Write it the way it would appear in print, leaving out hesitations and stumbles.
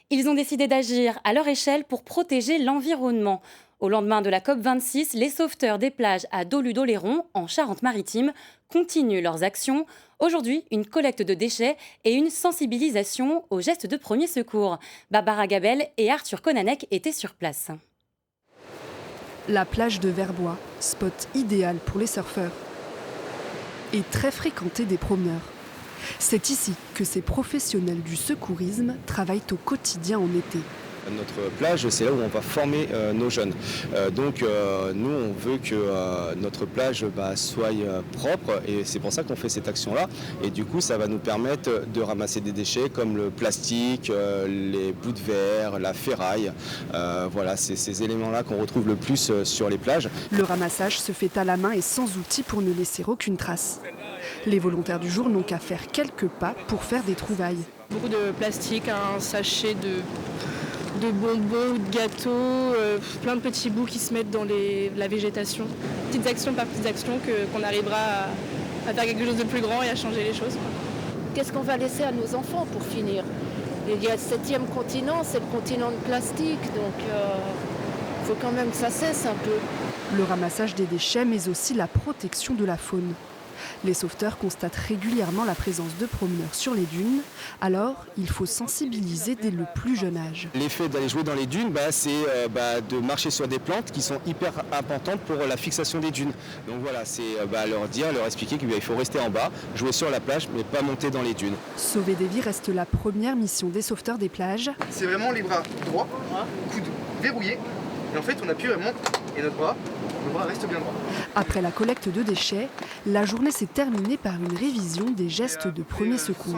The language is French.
Ils ont décidé d'agir à leur échelle pour protéger l'environnement. Au lendemain de la COP26, les sauveteurs des plages à Dolu-d'Oléron, en Charente-Maritime, continuent leurs actions. Aujourd'hui, une collecte de déchets et une sensibilisation aux gestes de premier secours. Barbara Gabel et Arthur Konanek étaient sur place. La plage de Verbois, spot idéal pour les surfeurs, est très fréquentée des promeneurs. C'est ici que ces professionnels du secourisme travaillent au quotidien en été. Notre plage, c'est là où on va former nos jeunes. Nous, on veut que notre plage soit propre et c'est pour ça qu'on fait cette action-là. Et du coup, ça va nous permettre de ramasser des déchets comme le plastique, les bouts de verre, la ferraille. Voilà, c'est ces éléments-là qu'on retrouve le plus sur les plages. Le ramassage se fait à la main et sans outils pour ne laisser aucune trace. Les volontaires du jour n'ont qu'à faire quelques pas pour faire des trouvailles. Beaucoup de plastique, un sachet de bonbons ou de gâteaux, plein de petits bouts qui se mettent dans la végétation. Petites actions par petites actions qu'on arrivera à faire quelque chose de plus grand et à changer les choses. Qu'est-ce qu'on va laisser à nos enfants pour finir? Il y a le 7e continent, c'est le continent de plastique, donc il faut quand même que ça cesse un peu. Le ramassage des déchets, mais aussi la protection de la faune. Les sauveteurs constatent régulièrement la présence de promeneurs sur les dunes, alors il faut sensibiliser dès le plus jeune âge. L'effet d'aller jouer dans les dunes, c'est de marcher sur des plantes qui sont hyper importantes pour la fixation des dunes. Donc voilà, c'est leur expliquer qu'il faut rester en bas, jouer sur la plage, mais pas monter dans les dunes. Sauver des vies reste la première mission des sauveteurs des plages. C'est vraiment les bras droits, coudes verrouillés, et en fait on appuie vraiment, et le bras reste bien droit. Après la collecte de déchets, la journée s'est terminée par une révision des gestes de premier secours.